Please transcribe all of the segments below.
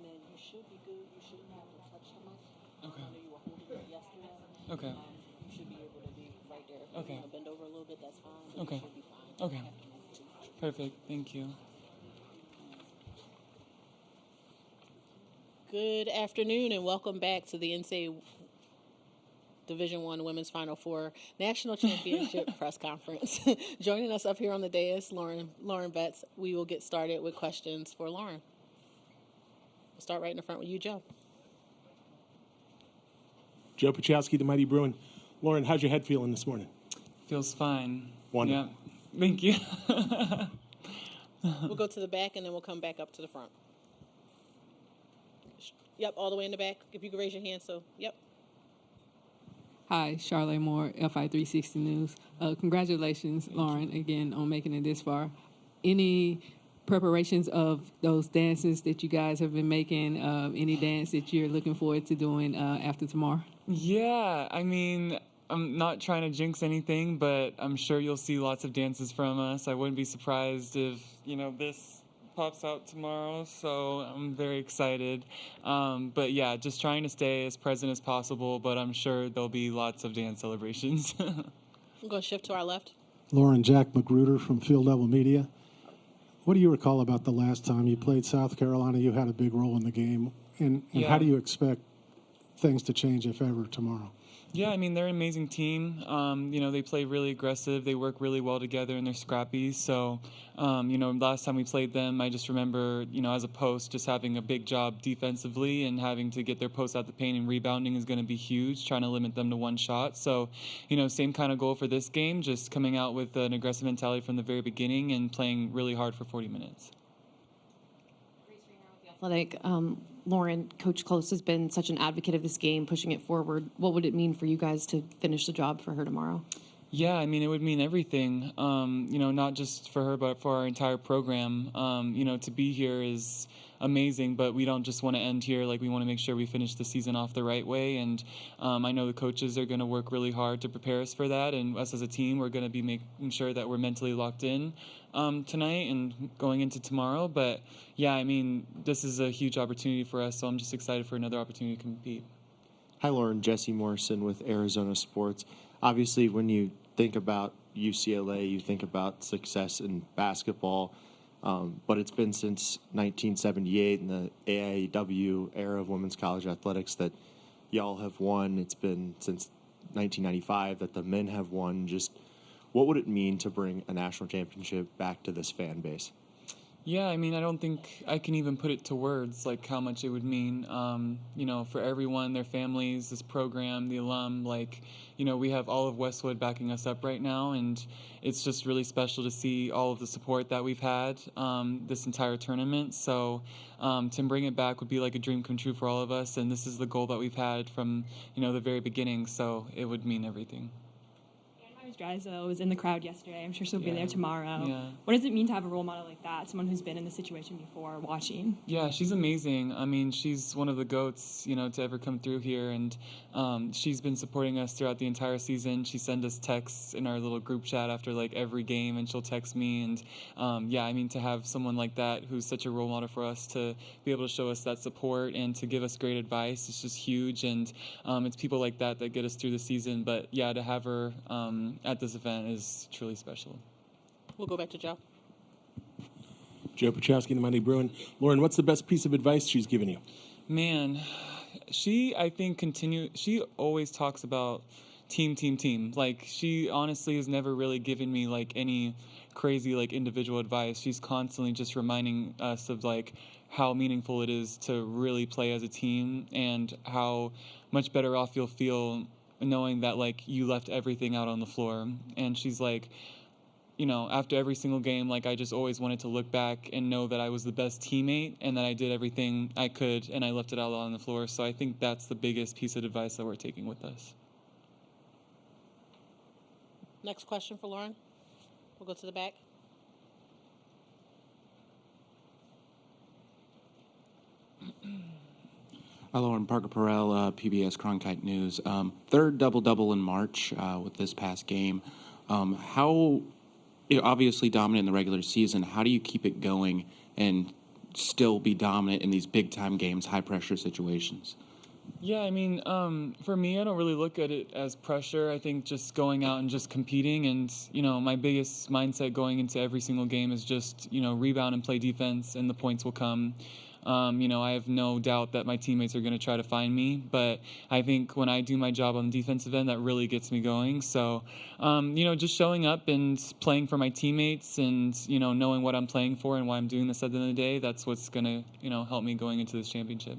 and then you should be good. You shouldn't have to touch the mic. Okay. I know you were holding it yesterday. Okay. You should be able to be right there. If Okay. you want to bend over a little bit, that's fine. But Okay. You should be fine. Okay. Perfect. Thank you. Good afternoon and welcome back to the NCAA Division I Women's Final Four National Championship press conference. Joining us up here on the dais, Lauren Betts. We will get started with questions for Lauren. We'll start right in the front with you, Joe. Joe Pachowski, the Mighty Bruin. Lauren, how's your head feeling this morning? Feels fine. Wonderful. Yeah. Thank you. We'll go to the back and then we'll come back up to the front. Yep, all the way in the back. If you could raise your hand, yep. Hi, Charlotte Moore, FI 360 News. Congratulations, Lauren, again, on making it this far. Any preparations of those dances that you guys have been making, any dance that you're looking forward to doing after tomorrow? Yeah, I mean, I'm not trying to jinx anything, but I'm sure you'll see lots of dances from us. I wouldn't be surprised if, this pops out tomorrow, so I'm very excited. But yeah, just trying to stay as present as possible, but I'm sure there'll be lots of dance celebrations. I'm going to shift to our left. Lauren, Jack Magruder from Field Level Media. What do you recall about the last time you played South Carolina? You had a big role in the game. And Yeah. How do you expect things to change, if ever, tomorrow? Yeah, I mean, they're an amazing team. They play really aggressive. They work really well together, and they're scrappy. So, last time we played them, I just remember, as a post, just having a big job defensively and having to get their posts out the paint, and rebounding is going to be huge, trying to limit them to one shot. So, same kind of goal for this game, just coming out with an aggressive mentality from the very beginning and playing really hard for 40 minutes. Athletic. Lauren, Coach Close has been such an advocate of this game, pushing it forward. What would it mean for you guys to finish the job for her tomorrow? Yeah, I mean, it would mean everything, not just for her, but for our entire program. To be here is amazing, but we don't just want to end here. Like, we want to make sure we finish the season off the right way. And I know the coaches are going to work really hard to prepare us for that. And us as a team, we're going to be making sure that we're mentally locked in tonight and going into tomorrow. But, yeah, I mean, this is a huge opportunity for us, so I'm just excited for another opportunity to compete. Hi, Lauren. Jesse Morrison with Arizona Sports. Obviously, when you think about UCLA, you think about success in basketball, but it's been since 1978 in the AIW era of women's college athletics that y'all have won. It's been since 1995 that the men have won. Just what would it mean to bring a national championship back to this fan base? Yeah, I mean, I don't think I can even put it to words, like how much it would mean, for everyone, their families, this program, the alum, we have all of Westwood backing us up right now, and it's just really special to see all of the support that we've had this entire tournament. So to bring it back would be like a dream come true for all of us, and this is the goal that we've had from, the very beginning, so it would mean everything. Dreizel was in the crowd yesterday. I'm sure she'll be there tomorrow. Yeah. What does it mean to have a role model like that, someone who's been in the situation before watching? Yeah, she's amazing. I mean, she's one of the GOATs, to ever come through here, and she's been supporting us throughout the entire season. She sends us texts in our little group chat after, every game, and she'll text me, and, to have someone like that who's such a role model for us to be able to show us that support and to give us great advice, it's just huge, and it's people like that that get us through the season. But, yeah, to have her at this event is truly special. We'll go back to Joe. Joe Pachowski, the Mighty Bruin. Lauren, what's the best piece of advice she's given you? Man, she always talks about team. She honestly has never really given me any crazy individual advice. She's constantly just reminding us of how meaningful it is to really play as a team and how much better off you'll feel knowing that you left everything out on the floor. And she's after every single game, I just always wanted to look back and know that I was the best teammate and that I did everything I could and I left it all on the floor. So I think that's the biggest piece of advice that we're taking with us. Next question for Lauren. We'll go to the back. Hi, Lauren. Parker Perel, PBS Cronkite News. Third double-double in March with this past game. How, obviously dominant in the regular season, how do you keep it going and still be dominant in these big-time games, high-pressure situations? Yeah, I mean, for me, I don't really look at it as pressure. I think just going out and just competing, and my biggest mindset going into every single game is just rebound and play defense, and the points will come. I have no doubt that my teammates are going to try to find me, but I think when I do my job on the defensive end, that really gets me going. So, just showing up and playing for my teammates, and knowing what I'm playing for and why I'm doing this at the end of the day, that's what's going to help me going into this championship.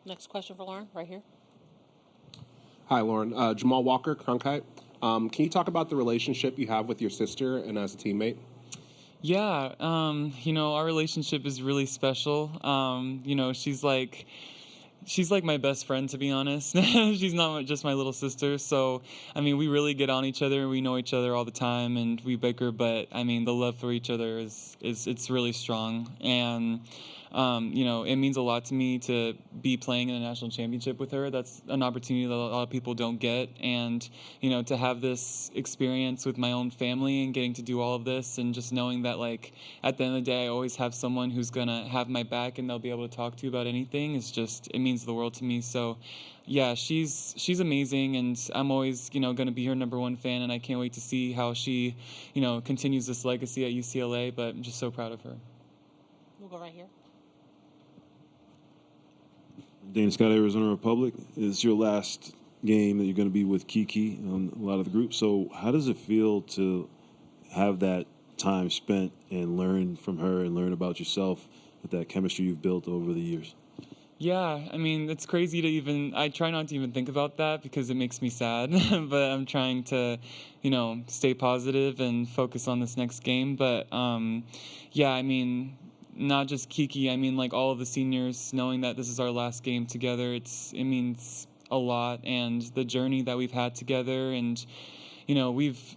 Next question for Lauren, right here. Hi, Lauren. Jamal Walker, Cronkite. Can you talk about the relationship you have with your sister and as a teammate? Yeah, our relationship is really special. She's like my best friend, to be honest. She's not just my little sister. So, we really get on each other. We know each other all the time, and we bicker. But the love for each other it's really strong. And it means a lot to me to be playing in a national championship with her. That's an opportunity that a lot of people don't get. And, to have this experience with my own family and getting to do all of this, and just knowing that, at the end of the day, I always have someone who's going to have my back and they'll be able to talk to about anything, it means the world to me. So, yeah, she's amazing, and I'm always, going to be her number one fan, and I can't wait to see how she, continues this legacy at UCLA, but I'm just so proud of her. We'll go right here. Dana Scott, Arizona Republic. It's your last game that you're going to be with Kiki on a lot of the group. So how does it feel to have that time spent and learn from her and learn about yourself with that chemistry you've built over the years? Yeah, it's crazy to I try not to even think about that because it makes me sad, but I'm trying to, stay positive and focus on this next game. But, not just Kiki, all of the seniors, knowing that this is our last game together, it means a lot. And the journey that we've had together, and, we've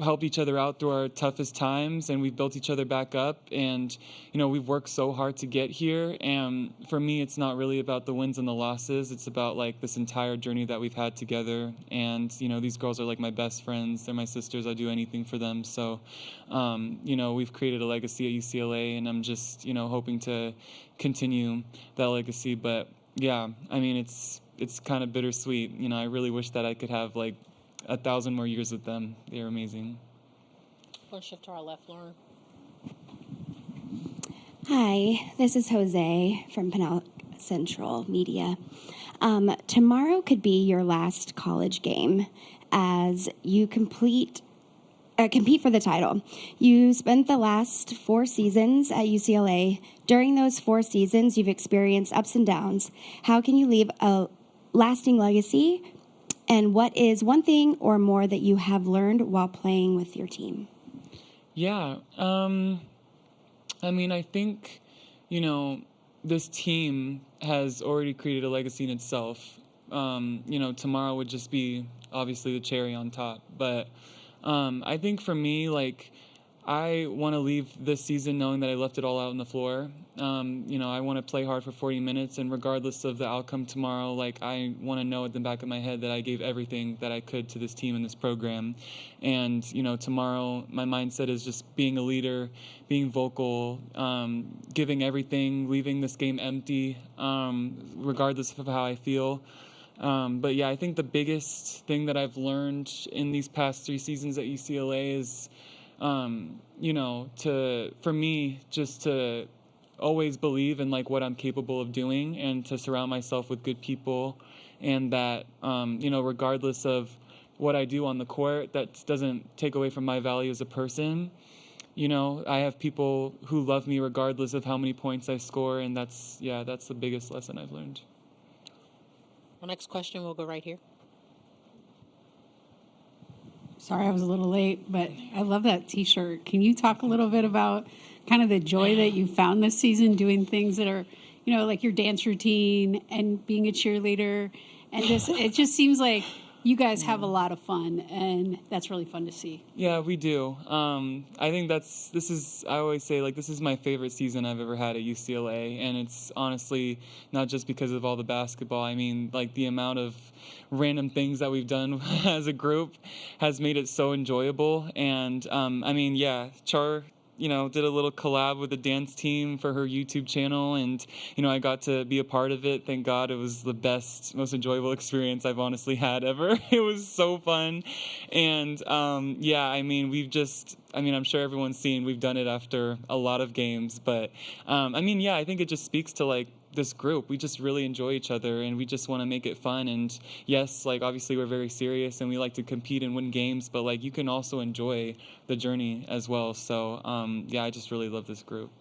helped each other out through our toughest times, and we've built each other back up, and we've worked so hard to get here. And for me, it's not really about the wins and the losses. It's about this entire journey that we've had together. And these girls are like my best friends. They're my sisters. I do anything for them. So we've created a legacy at UCLA, and I'm just hoping to continue that legacy. But yeah, it's kind of bittersweet. I really wish that I could have 1,000 more years with them. They're amazing. We'll shift to our left, Lauren. Hi, this is Jose from Pinal Central Media. Tomorrow could be your last college game as you compete for the title. You spent the last 4 seasons at UCLA. During those 4 seasons, you've experienced ups and downs. How can you leave a lasting legacy? And what is one thing or more that you have learned while playing with your team? Yeah, I think, this team has already created a legacy in itself. Tomorrow would just be obviously the cherry on top. But I think for me, I want to leave this season knowing that I left it all out on the floor. I want to play hard for 40 minutes, and regardless of the outcome tomorrow, I want to know at the back of my head that I gave everything that I could to this team and this program. And, tomorrow my mindset is just being a leader, being vocal, giving everything, leaving this game empty, regardless of how I feel. But yeah, I think the biggest thing that I've learned in these past 3 seasons at UCLA is, for me, just to always believe in what I'm capable of doing, and to surround myself with good people, and that, regardless of what I do on the court, that doesn't take away from my value as a person. I have people who love me regardless of how many points I score, and that's the biggest lesson I've learned. Our next question will go right here. Sorry, I was a little late, but I love that T-shirt. Can you talk a little bit about kind of the joy that you found this season doing things that are, like your dance routine and being a cheerleader, and it just seems like you guys have a lot of fun, and that's really fun to see. Yeah, we do. I think I always say, this is my favorite season I've ever had at UCLA, and it's honestly not just because of all the basketball. The amount of random things that we've done as a group has made it so enjoyable. And, Char did a little collab with the dance team for her YouTube channel, and I got to be a part of it. Thank God. It was the best, most enjoyable experience I've honestly had ever. It was so fun. And I'm sure everyone's seen, we've done it after a lot of games, but I think it just speaks to like this group. We just really enjoy each other, and we just want to make it fun. And yes, like obviously we're very serious and we like to compete and win games, but like you can also enjoy the journey as well. So I just really love this group.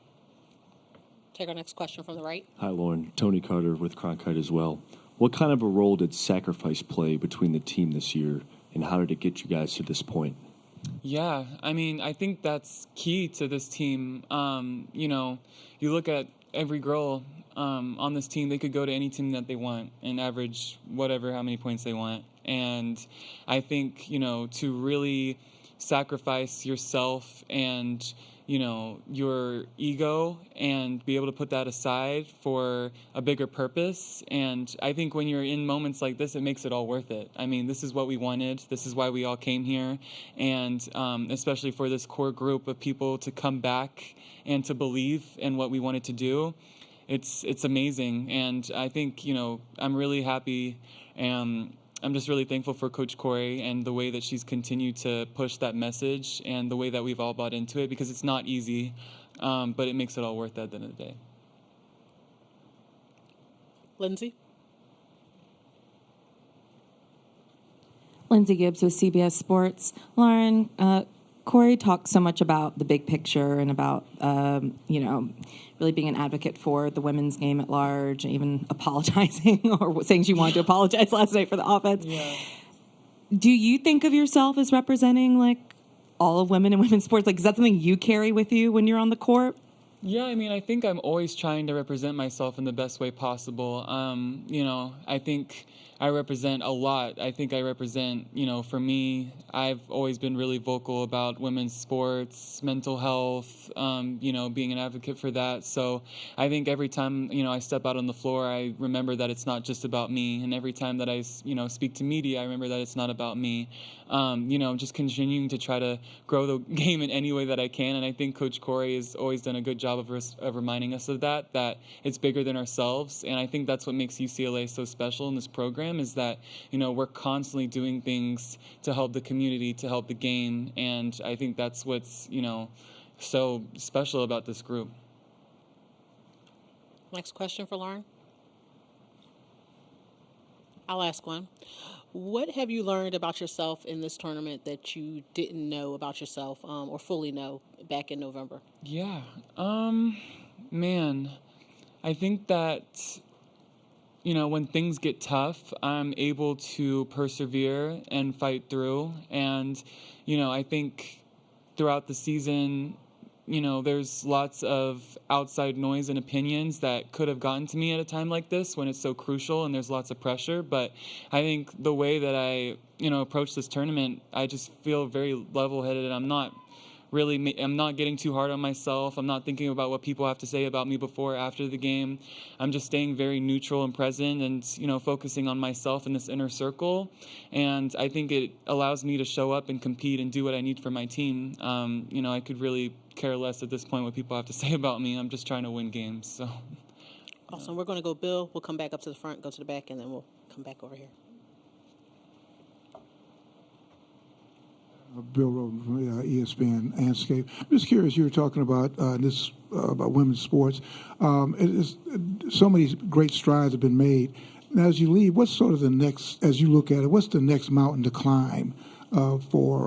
Take our next question from the right. Hi, Lauren. Tony Carter with Cronkite as well. What kind of a role did sacrifice play between the team this year, and how did it get you guys to this point? Yeah, I think that's key to this team. You look at every girl on this team, they could go to any team that they want and average how many points they want. And I think, to really sacrifice yourself and, your ego and be able to put that aside for a bigger purpose. And I think when you're in moments like this, it makes it all worth it. This is what we wanted. This is why we all came here. And especially for this core group of people to come back and to believe in what we wanted to do. It's amazing, and I think I'm really happy, and I'm just really thankful for Coach Corey and the way that she's continued to push that message and the way that we've all bought into it, because it's not easy, but it makes it all worth it at the end of the day. Lindsay? Lindsay Gibbs with CBS Sports. Lauren, Corey talks so much about the big picture and about, really being an advocate for the women's game at large, and even apologizing or saying she wanted to apologize last night for the offense. Yeah. Do you think of yourself as representing, like, all of women in women's sports? Like, is that something you carry with you when you're on the court? Yeah, I think I'm always trying to represent myself in the best way possible. I think I represent a lot. I think I represent, for me, I've always been really vocal about women's sports, mental health, being an advocate for that. So I think every time, I step out on the floor, I remember that it's not just about me. And every time that I, speak to media, I remember that it's not about me. Just continuing to try to grow the game in any way that I can. And I think Coach Corey has always done a good job of reminding us of that it's bigger than ourselves. And I think that's what makes UCLA so special in this program, is that, we're constantly doing things to help the community, to help the game. And I think that's what's, so special about this group. Next question for Lauren. I'll ask one. What have you learned about yourself in this tournament that you didn't know about yourself or fully know back in November? Yeah. I think that, when things get tough, I'm able to persevere and fight through. And, I think throughout the season, there's lots of outside noise and opinions that could have gotten to me at a time like this when it's so crucial and there's lots of pressure. But I think the way that I, approach this tournament, I just feel very level-headed, and I'm not getting too hard on myself. I'm not thinking about what people have to say about me before or after the game. I'm just staying very neutral and present and, focusing on myself in this inner circle. And I think it allows me to show up and compete and do what I need for my team. I could really care less at this point what people have to say about me. I'm just trying to win games. So. Awesome. We're going to go Bill. We'll come back up to the front, go to the back, and then we'll come back over here. Bill Roden from ESPN Landscape. I'm just curious, you were talking about about women's sports. So many great strides have been made. Now, as you leave, what's sort of the next, as you look at it, what's the next mountain to climb for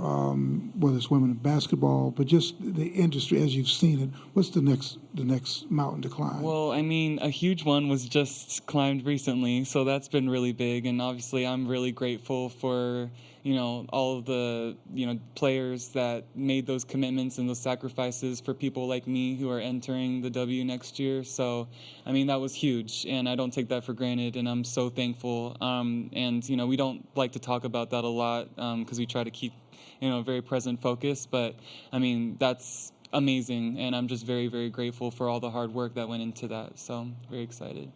whether it's women in basketball, but just the industry as you've seen it? What's the next mountain to climb? Well, a huge one was just climbed recently, so that's been really big. And obviously, I'm really grateful for all of the players that made those commitments and those sacrifices for people like me who are entering the W next year. So, that was huge, and I don't take that for granted, and I'm so thankful. And we don't like to talk about that a lot because we try to keep very present focus. But that's amazing, and I'm just very, very grateful for all the hard work that went into that. So I'm very excited.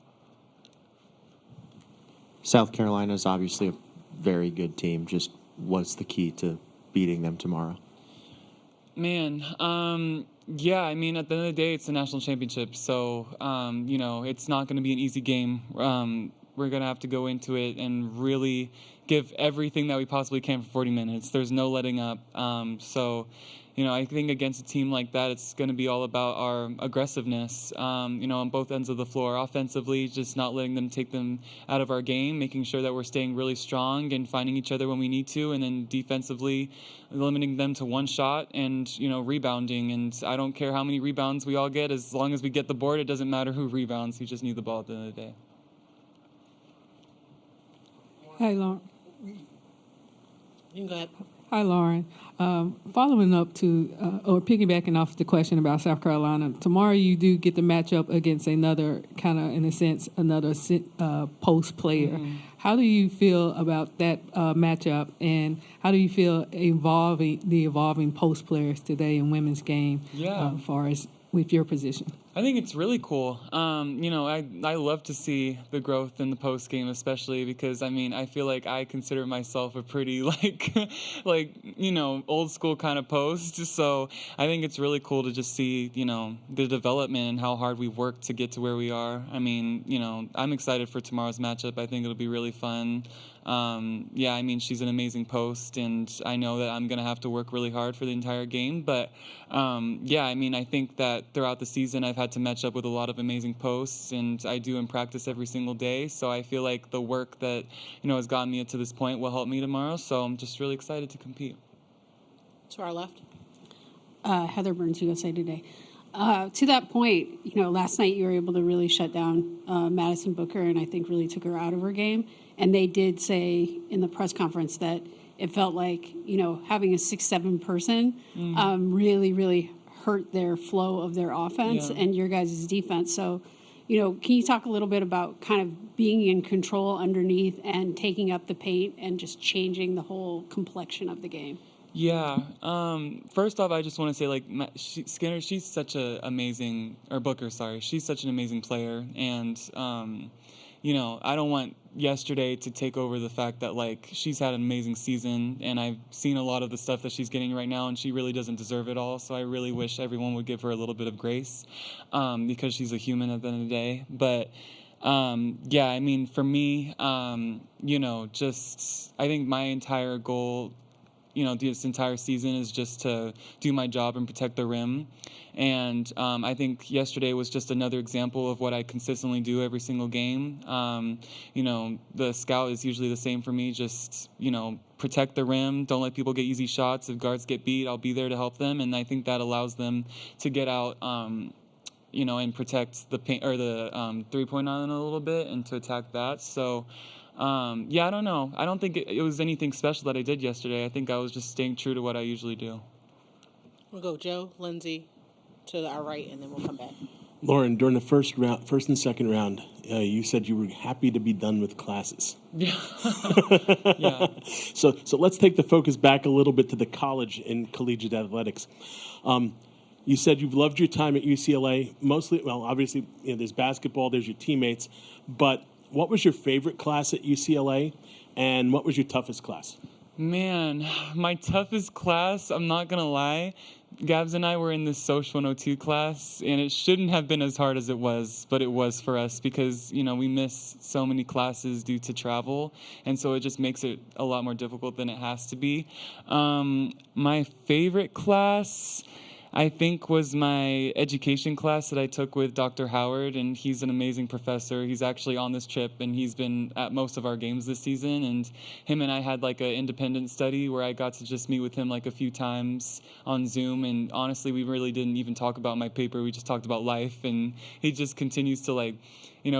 South Carolina is obviously a very good team. Just what's the key to beating them tomorrow? Yeah, I mean, at the end of the day, it's the national championship, so it's not going to be an easy game. We're going to have to go into it and really give everything that we possibly can for 40 minutes. There's no letting up. I think against a team like that, it's going to be all about our aggressiveness, on both ends of the floor. Offensively, just not letting them take them out of our game, making sure that we're staying really strong and finding each other when we need to, and then defensively, limiting them to one shot and, rebounding. And I don't care how many rebounds we all get. As long as we get the board, it doesn't matter who rebounds. You just need the ball at the end of the day. Hi, Lauren. You can go ahead. Hi, Lauren. Following up to, or piggybacking off the question about South Carolina, tomorrow you do get the matchup against another kind of, in a sense, another post player. Mm-hmm. How do you feel about that matchup, and how do you feel the evolving post players today in women's game as far as with your position? I think it's really cool. I love to see the growth in the post game, especially because I feel like I consider myself a pretty old school kind of post. So I think it's really cool to just see the development and how hard we worked to get to where we are. I'm excited for tomorrow's matchup. I think it'll be really fun. She's an amazing post, and I know that I'm going to have to work really hard for the entire game. But, I think that throughout the season, I've had to match up with a lot of amazing posts, and I do in practice every single day. So I feel like the work that, has gotten me to this point will help me tomorrow. So I'm just really excited to compete. To our left. Heather Burns, USA Today. To that point, last night you were able to really shut down Madison Booker, and I think really took her out of her game. And they did say in the press conference that it felt like, having a 6'7" person really, really hurt their flow of their offense and your guys' defense. So, can you talk a little bit about kind of being in control underneath and taking up the paint and just changing the whole complexion of the game? Yeah. First off, I just want to say, Skinner, she's such she's such an amazing player. And, I don't want yesterday to take over the fact that, she's had an amazing season, and I've seen a lot of the stuff that she's getting right now, and she really doesn't deserve it all. So I really wish everyone would give her a little bit of grace, because she's a human at the end of the day. But, for me, I think my entire goal this entire season is just to do my job and protect the rim. And I think yesterday was just another example of what I consistently do every single game. The scout is usually the same for me, just, protect the rim, don't let people get easy shots. If guards get beat, I'll be there to help them. And I think that allows them to get out, and protect the paint or the three-point island a little bit and to attack that. So, I don't know. I don't think it was anything special that I did yesterday. I think I was just staying true to what I usually do. We'll go Joe, Lindsay, to our right, and then we'll come back. Lauren, during the first and second round, you said you were happy to be done with classes. Yeah. Yeah. So let's take the focus back a little bit to the college and collegiate athletics. You said you've loved your time at UCLA. Obviously, there's basketball, there's your teammates, but what was your favorite class at UCLA, and what was your toughest class? Man, my toughest class, I'm not going to lie, Gabs and I were in this Social 102 class, and it shouldn't have been as hard as it was, but it was for us because, we miss so many classes due to travel, and so it just makes it a lot more difficult than it has to be. My favorite class, I think, was my education class that I took with Dr. Howard, and he's an amazing professor. He's actually on this trip, and he's been at most of our games this season, and him and I had an independent study where I got to just meet with him a few times on Zoom, and honestly, we really didn't even talk about my paper. We just talked about life, and he just continues to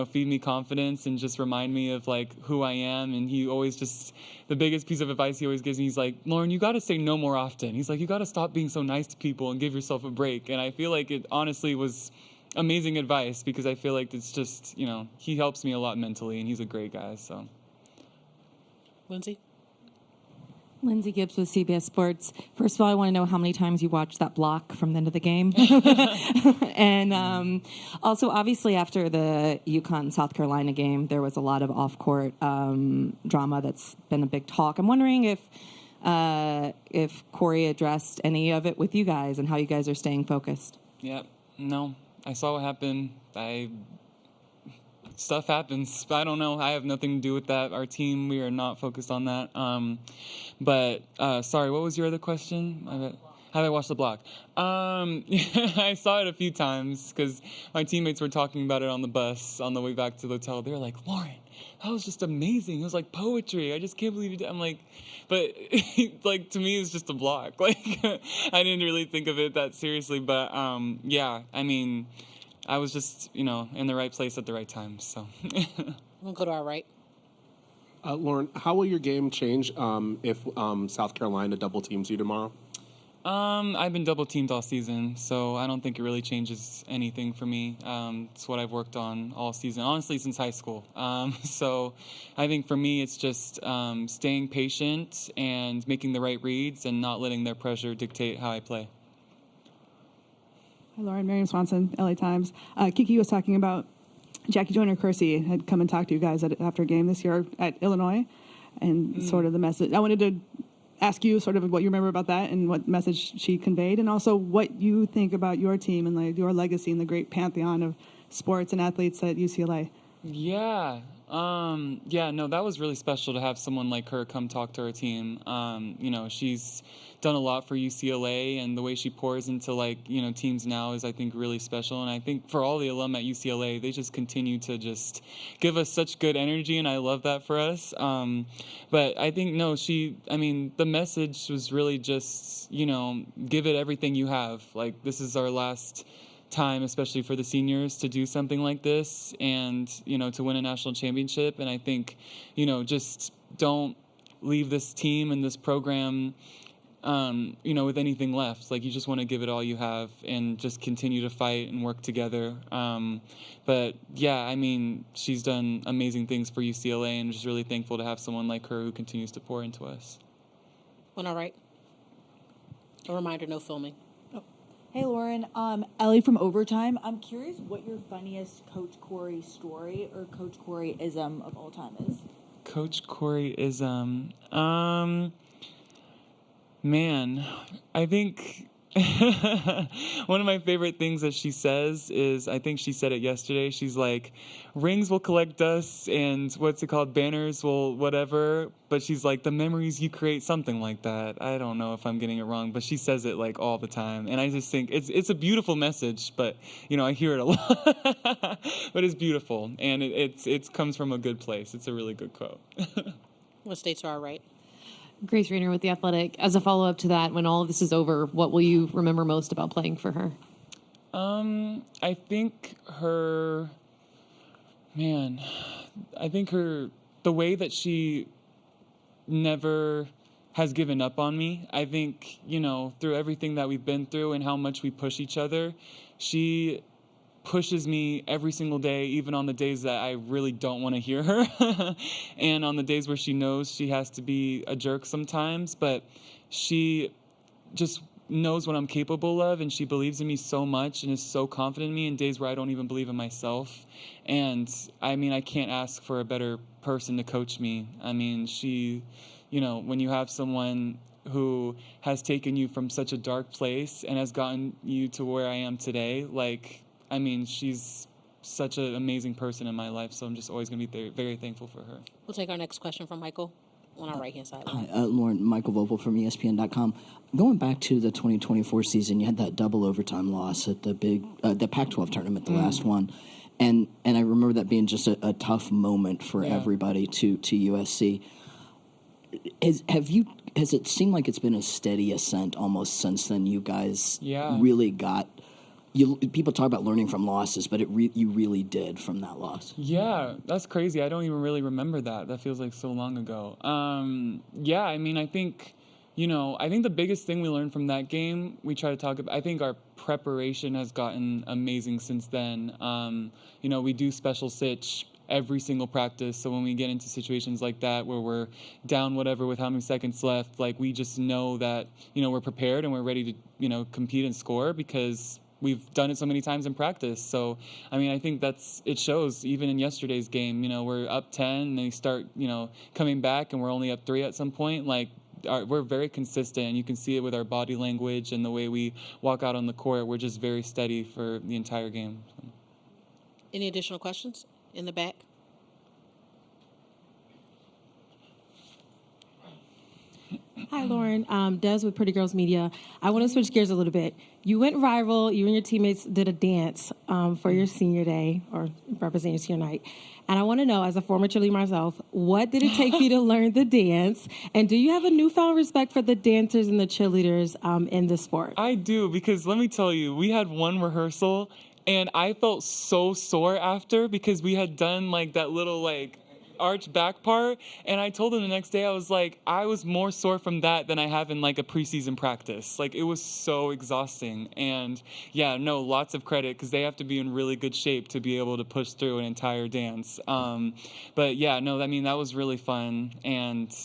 feed me confidence and just remind me of who I am. And he always the biggest piece of advice he always gives me, he's like, Lauren, you got to say no more often. He's like, you got to stop being so nice to people and give yourself a break. And I feel like it honestly was amazing advice because I feel like it's just, he helps me a lot mentally, and he's a great guy. So, Lindsay? Lindsay Gibbs with CBS Sports. First of all, I want to know how many times you watched that block from the end of the game. And also, obviously, after the UConn-South Carolina game, there was a lot of off-court drama that's been a big talk. I'm wondering if if Corey addressed any of it with you guys and how you guys are staying focused. Yeah, no, I saw what happened. Stuff happens. I don't know. I have nothing to do with that. Our team, we are not focused on that. Sorry, what was your other question? Have I watched the block? I saw it a few times because my teammates were talking about it on the bus on the way back to the hotel. They were like, Lauren, that was just amazing. It was like poetry. I just can't believe you did. I'm like, but like to me, it's just a block. Like I didn't really think of it that seriously. But yeah, I mean, I was just, in the right place at the right time. So We'll go to our right. Lauren, how will your game change if South Carolina double teams you tomorrow? I've been double teamed all season, so I don't think it really changes anything for me. It's what I've worked on all season, honestly, since high school. So I think for me, it's just staying patient and making the right reads and not letting their pressure dictate how I play. Hi, Lauren. Miriam Swanson, LA Times. Kiki was talking about Jackie Joyner-Kersee had come and talked to you guys after a game this year at Illinois, and sort of the message. I wanted to ask you sort of what you remember about that and what message she conveyed, and also what you think about your team and like your legacy and the great pantheon of sports and athletes at UCLA. Yeah. No, that was really special to have someone like her come talk to her team. She's done a lot for UCLA, and the way she pours into teams now is, I think, really special. And I think for all the alum at UCLA, they just continue to just give us such good energy, and I love that for us. But I think, the message was really just, give it everything you have. Like, this is our last time, especially for the seniors, to do something like this and, to win a national championship. And I think, just don't leave this team and this program, with anything left. Like, you just want to give it all you have and just continue to fight and work together. But yeah, she's done amazing things for UCLA, and I'm just really thankful to have someone like her who continues to pour into us. On our right. A reminder, no filming. Hey, Lauren. Ellie from Overtime. I'm curious what your funniest Coach Corey story or Coach Corey-ism of all time is. Coach Corey-ism. Man, I think one of my favorite things that she says is, I think she said it yesterday, she's like, rings will collect dust and banners will whatever, but she's like, the memories you create, something like that. I don't know if I'm getting it wrong, but she says it like all the time, and I just think it's a beautiful message, but I hear it a lot. But it's beautiful, and it comes from a good place. It's a really good quote. We'll stay to our right. Grace Rayner with The Athletic. As a follow-up to that, when all of this is over, what will you remember most about playing for her? I think the way that she never has given up on me. I think, through everything that we've been through and how much we push each other, she pushes me every single day, even on the days that I really don't want to hear her. And on the days where she knows she has to be a jerk sometimes, but she just knows what I'm capable of, and she believes in me so much and is so confident in me in days where I don't even believe in myself. And I can't ask for a better person to coach me. She, when you have someone who has taken you from such a dark place and has gotten you to where I am today, she's such an amazing person in my life, so I'm just always going to be very, very thankful for her. We'll take our next question from Michael on our right-hand side. Hi, Lauren. Michael Vopel from ESPN.com. Going back to the 2024 season, you had that double overtime loss at the Pac-12 tournament, the last one, and I remember that being just a tough moment for everybody to USC. Has it seemed like it's been a steady ascent almost since then? You guys really got. People talk about learning from losses, but you really did from that loss. Yeah, that's crazy. I don't even really remember that. That feels like so long ago. I think, I think the biggest thing we learned from that game, we try to talk about, I think our preparation has gotten amazing since then. We do special sitch every single practice. So when we get into situations like that where we're down whatever with how many seconds left, we just know that, we're prepared and we're ready to, compete and score because we've done it so many times in practice. So, I think it shows even in yesterday's game, we're up 10 and they start, coming back and we're only up 3 at some point. we're very consistent, and you can see it with our body language and the way we walk out on the court. We're just very steady for the entire game. Any additional questions in the back? Hi, Lauren. Des with Pretty Girls Media. I want to switch gears a little bit. You went viral. You and your teammates did a dance for your senior day, or representing your senior night. And I want to know, as a former cheerleader myself, what did it take for you to learn the dance? And do you have a newfound respect for the dancers and the cheerleaders in the sport? I do, because let me tell you, we had one rehearsal, and I felt so sore after because we had done like that little like arch back part, and I told him the next day, I was like, I was more sore from that than I have in like a preseason practice. Like, it was so exhausting. And yeah, no, lots of credit, because they have to be in really good shape to be able to push through an entire dance. But yeah, no, I mean, that was really fun, and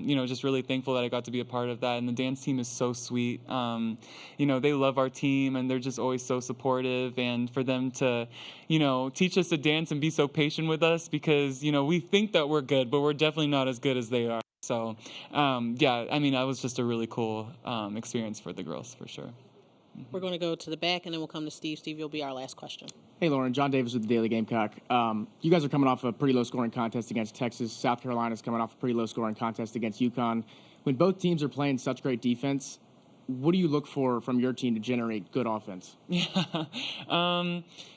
you know, just really thankful that I got to be a part of that. And the dance team is so sweet. You know, they love our team, and they're just always so supportive. And for them to, you know, teach us to dance and be so patient with us, because, you know, we think that we're good, but we're definitely not as good as they are. So, yeah, I mean, that was just a really cool experience for the girls, for sure. We're going to go to the back, and then we'll come to Steve. Steve, you'll be our last question. Hey, Lauren. John Davis with the Daily Gamecock. You guys are coming off a pretty low-scoring contest against Texas. South Carolina's coming off a pretty low-scoring contest against UConn. When both teams are playing such great defense, what do you look for from your team to generate good offense? Yeah,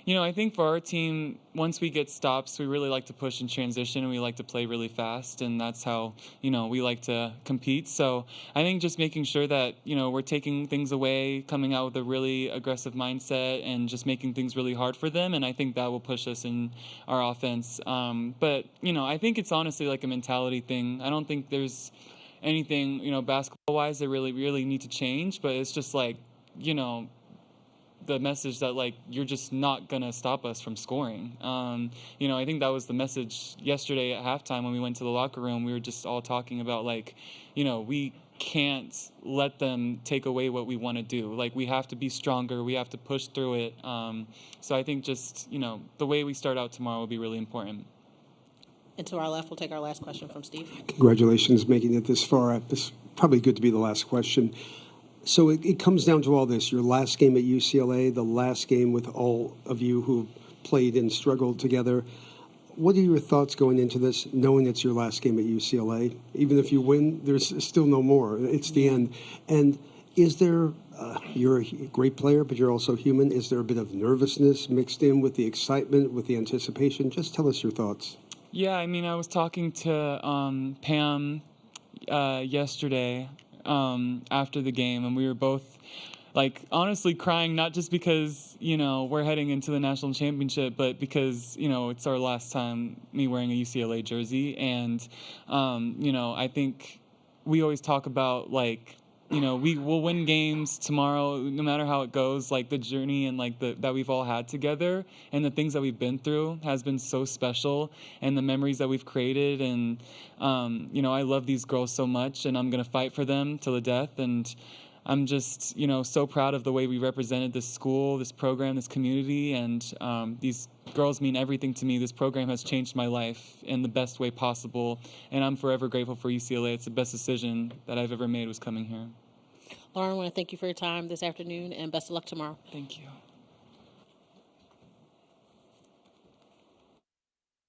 you know, I think for our team, once we get stops, we really like to push in transition, and we like to play really fast, and that's how, you know, we like to compete. So I think just making sure that, you know, we're taking things away, coming out with a really aggressive mindset, and just making things really hard for them, and I think that will push us in our offense. But, you know, I think it's honestly like a mentality thing. I don't think there's anything, you know, basketball-wise that really need to change, but it's just like, you know, the message that, like, you're just not going to stop us from scoring. You know, I think that was the message yesterday at halftime when we went to the locker room. We were just all talking about, like, you know, we can't let them take away what we want to do. Like, we have to be stronger. We have to push through it. So I think just, you know, the way we start out tomorrow will be really important. And to our left, we'll take our last question from Steve. Congratulations making it this far. It's probably good to be the last question. So it comes down to all this. Your last game at UCLA, the last game with all of you who played and struggled together. What are your thoughts going into this, knowing it's your last game at UCLA? Even if you win, there's still no more. It's the end. And is there, you're a great player, but you're also human. Is there a bit of nervousness mixed in with the excitement, with the anticipation? Just tell us your thoughts. Yeah, I mean, I was talking to Pam yesterday after the game, and we were both, like, honestly crying, not just because, you know, we're heading into the national championship, but because, you know, it's our last time me wearing a UCLA jersey. And, you know, I think we always talk about, like, you know, we will win games tomorrow, no matter how it goes. Like, the journey and like that we've all had together, and the things that we've been through has been so special, and the memories that we've created. And you know, I love these girls so much, and I'm gonna fight for them till the death. And I'm just, you know, so proud of the way we represented this school, this program, this community, and these girls mean everything to me. This program has changed my life in the best way possible, and I'm forever grateful for UCLA. It's the best decision that I've ever made was coming here. Lauren, I want to thank you for your time this afternoon, and best of luck tomorrow. Thank you.